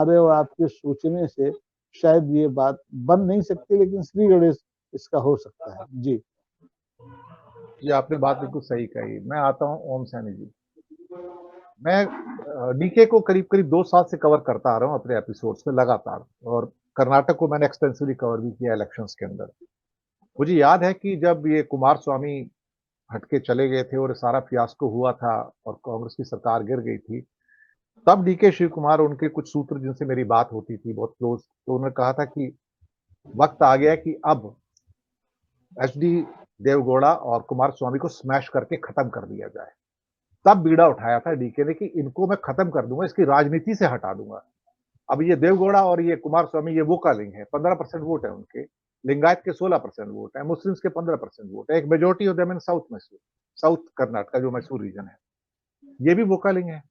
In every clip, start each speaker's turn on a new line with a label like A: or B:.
A: और आपके सोचने से शायद ये बात बन नहीं सकती, लेकिन श्री गणेश इसका हो सकता है। जी
B: ये आपने बात बिल्कुल सही कही। मैं आता हूँ ओम सैनी जी। मैं डीके को करीब करीब 2 साल से कवर करता आ रहा हूँ अपने एपिसोड्स में लगातार, और कर्नाटक को मैंने एक्सटेंसिवली कवर भी किया इलेक्शंस के अंदर। मुझे याद है कि जब ये कुमार स्वामी हटके चले गए थे और सारा फियास्को हुआ था और कांग्रेस की सरकार गिर गई थी, तब डीके शिव कुमार, उनके कुछ सूत्र जिनसे मेरी बात होती थी बहुत क्लोज, तो उन्होंने कहा था कि वक्त आ गया कि अब एचडी देवगौड़ा और कुमार स्वामी को स्मैश करके खत्म कर दिया जाए। तब बीड़ा उठाया था डीके ने कि इनको मैं खत्म कर दूंगा, इसकी राजनीति से हटा दूंगा। अब ये देवगौड़ा और ये कुमार स्वामी ये वोका लिंग है, 15% वोट है उनके, लिंगायत के 16% वोट है, मुस्लिम्स के 15% वोट है, एक majority of them in south Mysore, south Karnataka जो मैसूर रीजन है, ये भी वोका लिंग है।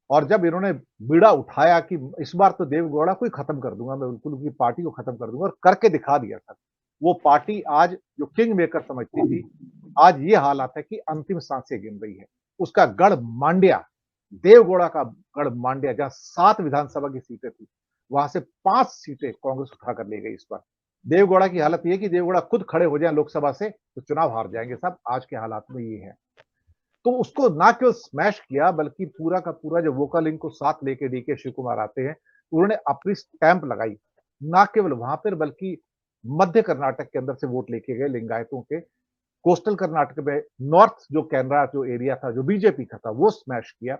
B: और जब इन्होंने बीड़ा उठाया कि इस बार तो देवगौड़ा को ही खत्म कर दूंगा, मैं बिल्कुल उनकी पार्टी को खत्म कर दूंगा, और करके दिखा दिया था। वो पार्टी आज जो किंग मेकर समझती थी, आज ये हालात है कि अंतिम सांसें गिन रही है। उसका गढ़ मांड्या, देवगौड़ा का गढ़ मांड्या, जहां 7 विधानसभा की सीटें थी, वहां से 5 सीटें कांग्रेस उठाकर ले गई इस बार। देवगौड़ा की हालत यह कि देवगौड़ा खुद खड़े हो जाए लोकसभा से तो चुनाव हार जाएंगे साहब, आज के हालात में ये है। तो उसको ना केवल स्मैश किया, बल्कि पूरा का पूरा जो वोकल लिंक को साथ लेके डीके शिव कुमार आते हैं, उन्होंने अपनी स्टैंप लगाई, ना केवल वहां पर बल्कि मध्य कर्नाटक के अंदर से वोट लेके गए लिंगायतों के, कोस्टल कर्नाटक में नॉर्थ जो कैनरा जो एरिया था जो बीजेपी का था वो स्मैश किया।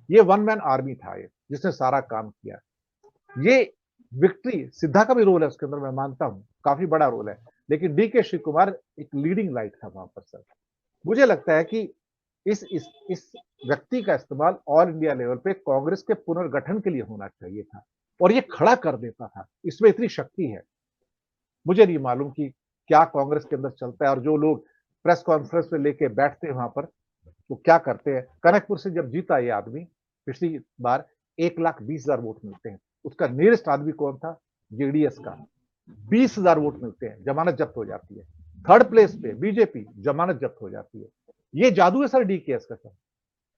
B: ये वन मैन आर्मी था ये, जिसने सारा काम किया। ये विक्ट्री सिद्धा का भी रोल है उसके अंदर, मैं मानता हूं काफी बड़ा रोल है, लेकिन डीके शिव कुमार एक लीडिंग लाइट था वहां पर सर। मुझे लगता है कि इस व्यक्ति का इस्तेमाल ऑल इंडिया लेवल पे कांग्रेस के पुनर्गठन के लिए होना चाहिए था, और ये खड़ा कर देता था। इसमें इतनी शक्ति है, मुझे नहीं मालूम कि क्या कांग्रेस के अंदर चलता है, और जो लोग प्रेस कॉन्फ्रेंस में लेके बैठते हैं वहां पर, तो क्या करते हैं। कनकपुर से जब जीता ये आदमी पिछली बार, 1,20,000 वोट मिलते हैं। उसका नियरेस्ट आदमी कौन था, जेडीएस का, 20,000 वोट मिलते हैं, जमानत जब्त हो जाती है। थर्ड प्लेस पे बीजेपी, जमानत जब्त हो जाती है। ये जादू है सर डीकेएस का सर।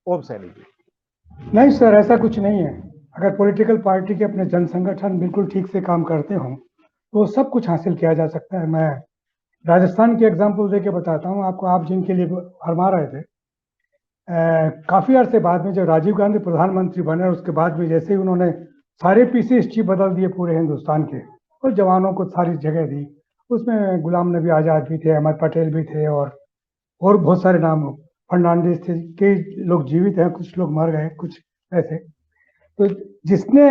B: ओम सैनी जी।
C: नहीं सर, ऐसा कुछ नहीं है। अगर पॉलिटिकल पार्टी के अपने जन संगठन बिल्कुल ठीक से काम करते हों तो सब कुछ हासिल किया जा सकता है। मैं राजस्थान की एग्जांपल देके बताता हूँ आपको, आप जिनके लिए फरमा रहे थे। काफी अरसे बाद में जब राजीव गांधी प्रधानमंत्री बने, उसके बाद में जैसे ही उन्होंने सारे पीसीएस चीफ बदल दिए पूरे हिंदुस्तान के, और जवानों को सारी जगह दी, उसमें गुलाम नबी आजाद भी थे, अहमद पटेल भी थे, और बहुत सारे नाम, फर्नांडिस थे, कई लोग जीवित हैं, कुछ लोग मर गए, कुछ ऐसे। तो जिसने,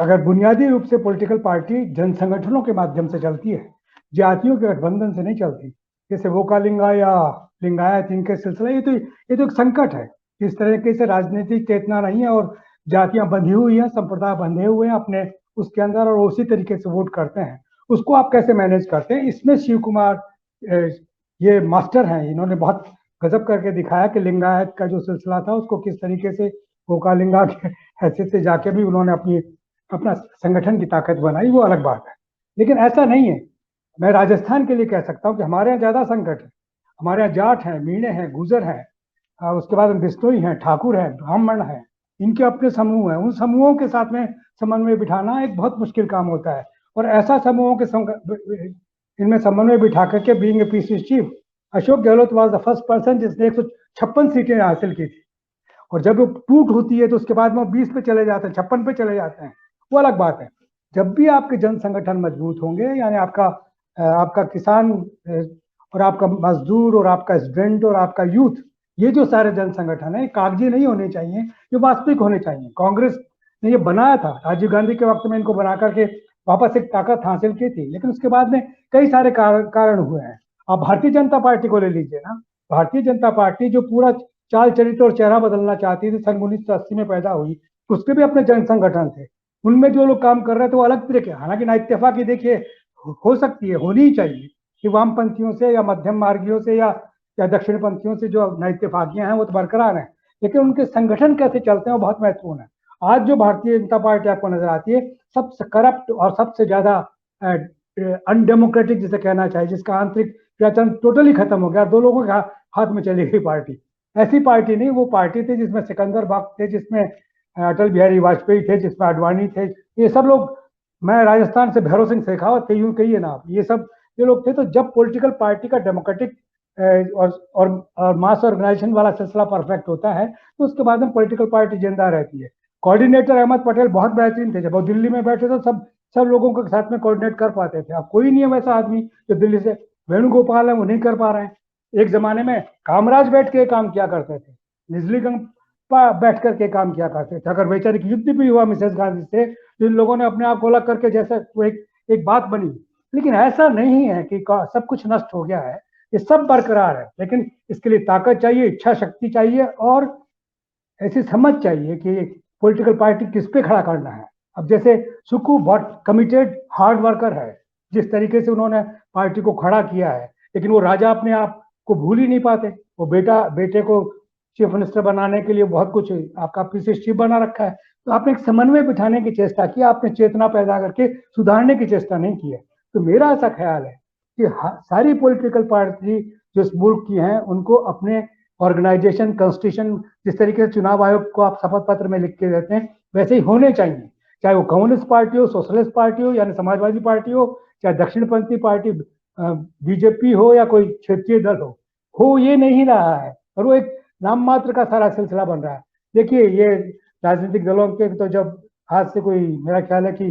C: अगर बुनियादी रूप से पॉलिटिकल पार्टी जन संगठनों के माध्यम से चलती है, जातियों के गठबंधन से नहीं चलती, जैसे वोकालिंगा या लिंगायत, इनके सिलसिला, ये तो एक संकट है। इस तरीके से राजनीतिक चेतना नहीं है, और जातियां बंधी हुई हैं, संप्रदाय बंधे हुए हैं अपने उसके अंदर, और उसी तरीके से वोट करते हैं। उसको आप कैसे मैनेज करते हैं, इसमें शिव कुमार ये मास्टर हैं। इन्होंने बहुत गजब करके दिखाया कि लिंगायत का जो सिलसिला था उसको किस तरीके से वोकालिंगा के हैसियत से जाके भी उन्होंने अपना संगठन की ताकत बनाई, वो अलग बात है। लेकिन ऐसा नहीं है। मैं राजस्थान के लिए कह सकता हूँ कि हमारे यहाँ ज्यादा संकट है। हमारे यहाँ जाट हैं, मीणे हैं, गुजर हैं, उसके बाद बिश्नोई हैं, ठाकुर हैं, ब्राह्मण हैं, इनके अपने समूह हैं। उन समूहों के साथ में समन्वय बिठाना एक बहुत मुश्किल काम होता है, और ऐसा समूहों के इनमें समन्वय बिठा करके being a PCC chief, Ashok Gehlot was the first person जिसने 156 सीटें हासिल की थी। और जब वो टूट होती है तो उसके बाद में 20 पे चले जाते हैं, 56 पे चले जाते हैं, वो अलग बात है। जब भी आपके जन संगठन मजबूत होंगे, यानी आपका किसान और आपका मजदूर और आपका स्टूडेंट और आपका यूथ, ये जो सारे जन संगठन है कागजी नहीं होने चाहिए, ये वास्तविक होने चाहिए। कांग्रेस ने ये बनाया था, राजीव गांधी के वक्त में इनको बना करके वापस एक ताकत हासिल की थी, लेकिन उसके बाद में कई सारे कारण हुए हैं। आप भारतीय जनता पार्टी को ले लीजिए ना। भारतीय जनता पार्टी जो पूरा चाल चरित्र और चेहरा बदलना चाहती थी, सन 1980 में पैदा हुई, उसके भी अपने जन संगठन थे। उनमें जो लोग काम कर रहे थे वो अलग तरीके, हालांकि ना इत्तेफाकी देखिए हो सकती है, होनी ही चाहिए, कि वामपंथियों से या मध्यम मार्गियों से या दक्षिण पंथियों से जो नैतिफाकियां हैं वो तो बरकरार हैं, लेकिन उनके संगठन कैसे चलते हैं वो बहुत महत्वपूर्ण है। आज जो भारतीय जनता पार्टी आपको नजर आती है, सबसे करप्ट और सबसे ज्यादा अनडेमोक्रेटिक जिसे कहना चाहिए, जिसका आंतरिक प्रयत्न टोटली खत्म हो गया, 2 लोगों के हाथ में चली गई पार्टी। ऐसी पार्टी नहीं, वो पार्टी थी जिसमें सिकंदर बख्त थे, जिसमें अटल बिहारी वाजपेयी थे, जिसमें आडवाणी थे, ये सब लोग, मैं राजस्थान से भैरव सिंह शेखावत थे, यूं कहिए ना आप, ये लोग थे। तो जब पॉलिटिकल पार्टी का डेमोक्रेटिक और मास ऑर्गेनाइजेशन वाला सिलसिला परफेक्ट होता है तो उसके बाद में पॉलिटिकल पार्टी जिंदा रहती है। कोऑर्डिनेटर अहमद पटेल बहुत बेहतरीन थे, जब वो दिल्ली में बैठे तो सब लोगों के साथ में कोऑर्डिनेट कर पाते थे। अब कोई नहीं है वैसा आदमी जो दिल्ली से, वेणुगोपाल है वो नहीं कर पा रहे हैं। एक जमाने में कामराज बैठ के काम किया करते थे, निजलीगंज बैठ करके काम किया करते थे। अगर वैचारिक युद्ध भी हुआ मिसेस गांधी से, जिन लोगों ने अपने आप को अलग करके, जैसा वो एक बात बनी। लेकिन ऐसा नहीं है कि सब कुछ नष्ट हो गया है, ये सब बरकरार है। लेकिन इसके लिए ताकत चाहिए, इच्छा शक्ति चाहिए और ऐसी समझ चाहिए कि पॉलिटिकल पार्टी किस पे खड़ा करना है। अब जैसे सुक्खू बहुत कमिटेड हार्ड वर्कर है, जिस तरीके से उन्होंने पार्टी को खड़ा किया है, लेकिन वो राजा अपने आप को भूल ही नहीं पाते। वो बेटे को चीफ मिनिस्टर बनाने के लिए बहुत कुछ आपका पीसी चीफ बना रखा है। तो आपने एक समन्वय बिठाने की चेष्टा की, आपने चेतना पैदा करके सुधारने की चेष्टा नहीं की है। तो मेरा ऐसा ख्याल है कि सारी पॉलिटिकल पार्टी जो इस मुल्क की हैं उनको अपने ऑर्गेनाइजेशन, कॉन्स्टिट्यूशन, जिस तरीके से चुनाव आयोग को आप शपथ पत्र में लिख के देते हैं वैसे ही होने चाहिए। चाहे वो कम्युनिस्ट पार्टी हो, सोशलिस्ट पार्टी हो, यानी समाजवादी पार्टी हो, चाहे दक्षिणपंथी पार्टी बीजेपी हो या कोई क्षेत्रीय दल हो ये नहीं रहा है। और वो एक नाम मात्र का सारा सिलसिला बन रहा है। देखिए ये राजनीतिक दलों के तो जब आज से कोई, मेरा ख्याल है कि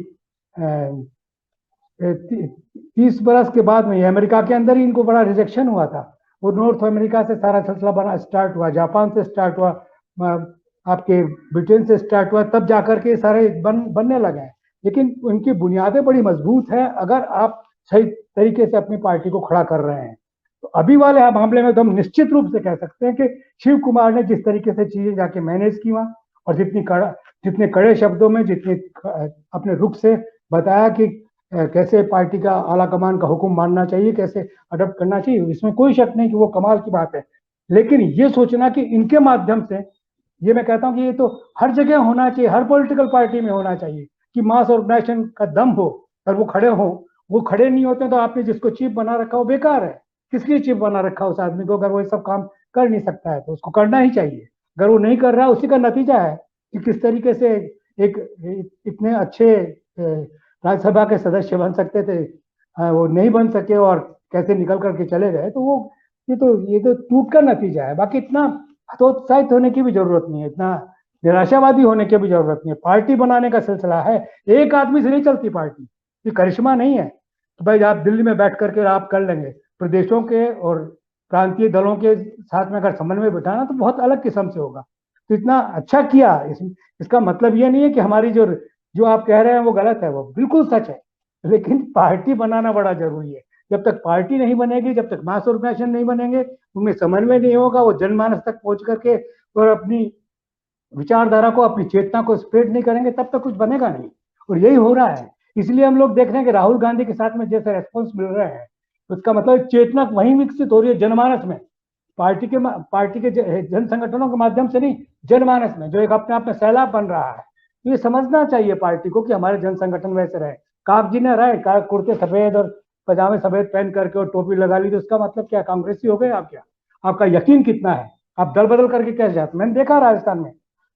C: 30 बरस के बाद में अमेरिका के अंदर ही इनको बड़ा रिजेक्शन हुआ था। वो नॉर्थ अमेरिका से सारा सिलसिला बना स्टार्ट हुआ, जापान से स्टार्ट हुआ, आपके ब्रिटेन से स्टार्ट हुआ, तब जाकर के सारे बनने लगे। लेकिन उनकी बुनियादें बड़ी मजबूत हैं अगर आप सही तरीके से अपनी पार्टी को खड़ा कर रहे हैं। तो अभी वाले मामले में तो हम निश्चित रूप से कह सकते हैं कि शिव कुमार ने जिस तरीके से चीजें जाके मैनेज की वहां, और जितने कड़े शब्दों में, जितने अपने रुख से बताया कि कैसे पार्टी का आला कमान का हुक्म मानना चाहिए, कैसे अडॉप्ट करना चाहिए, इसमें कोई शक नहीं कि वो कमाल की बात है। लेकिन ये सोचना कि इनके माध्यम से, ये मैं कहता हूं कि ये तो हर जगह होना चाहिए, हर पॉलिटिकल पार्टी में होना चाहिए कि मास ऑर्गेनाइजेशन का दम हो और वो खड़े हो। वो खड़े नहीं होते तो आपने जिसको चीफ बना रखा वो बेकार है। किस लिए चीफ बना रखा उस आदमी को? अगर वो ये सब काम कर नहीं सकता है तो उसको करना ही चाहिए। अगर वो नहीं कर रहा, उसी का नतीजा है कि किस तरीके से एक इतने अच्छे राज्यसभा के सदस्य बन सकते थे, वो नहीं बन सके और कैसे निकल करके चले गए। तो वो ये तो टूट का नतीजा है। बाकी इतना हतोत्साहित होने की भी जरूरत नहीं है, इतना निराशावादी होने की भी जरूरत नहीं है। पार्टी बनाने का सिलसिला है, एक आदमी से नहीं चलती पार्टी, ये करिश्मा नहीं है तो भाई आप दिल्ली में बैठ करके आप कर लेंगे। प्रदेशों के और प्रांतीय दलों के साथ में अगर समन्वय बिठाना तो बहुत अलग किस्म से होगा। तो इतना अच्छा किया, इसका मतलब ये नहीं है कि हमारी जो आप कह रहे हैं वो गलत है, वो बिल्कुल सच है। लेकिन पार्टी बनाना बड़ा जरूरी है। जब तक पार्टी नहीं बनेगी, जब तक मास ऑर्गेनाइजेशन नहीं बनेंगे, उनमें समन्वय नहीं होगा, वो जनमानस तक पहुंच करके और अपनी विचारधारा को, अपनी चेतना को स्प्रेड नहीं करेंगे, तब तक कुछ बनेगा नहीं। और यही हो रहा है। इसलिए हम लोग देख रहे हैं कि राहुल गांधी के साथ में जैसे रेस्पॉन्स मिल रहे हैं, उसका मतलब चेतना वहीं विकसित हो रही है जनमानस में, पार्टी के जन संगठनों के माध्यम से नहीं, जनमानस में, जो एक अपने आप में सैलाब बन रहा है। तो ये समझना चाहिए पार्टी को कि हमारे जन संगठन वैसे रहे। कागजी ने रहे, कुर्ते सफेद और पजामे सफेद पहन करके और टोपी लगा ली तो उसका मतलब क्या, कांग्रेसी हो गए आप? क्या आपका यकीन कितना है? आप दल बदल करके कैसे जाते? मैंने देखा राजस्थान में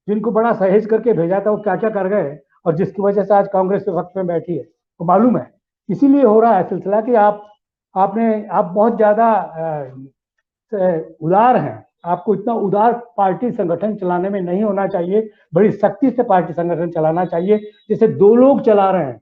C: जिनको बड़ा सहेज करके भेजा था वो क्या क्या कर गए, और जिसकी वजह से आज कांग्रेस के वक्त में बैठी है तो मालूम है। इसीलिए हो रहा है सिलसिला कि आप बहुत ज्यादा उदार हैं। आपको इतना उदार पार्टी संगठन चलाने में नहीं होना चाहिए, बड़ी सख्ती से पार्टी संगठन चलाना चाहिए, जैसे दो लोग चला रहे हैं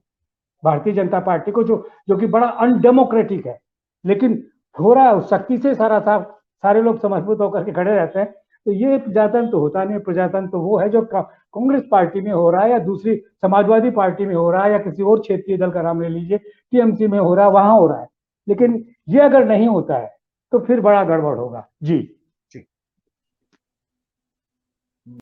C: भारतीय जनता पार्टी को, जो कि बड़ा अनडेमोक्रेटिक है। लेकिन हो रहा है सख्ती से, सारे लोग समझबूत होकर के खड़े रहते हैं। तो ये प्रजातंत्र तो होता नहीं। प्रजातंत्र तो वो है जो कांग्रेस पार्टी में हो रहा है, या दूसरी समाजवादी पार्टी में हो रहा है, या किसी और क्षेत्रीय दल का नाम ले लीजिए, टीएमसी में हो रहा है, वहां हो रहा है। लेकिन ये अगर नहीं होता है तो फिर बड़ा गड़बड़ होगा। जी।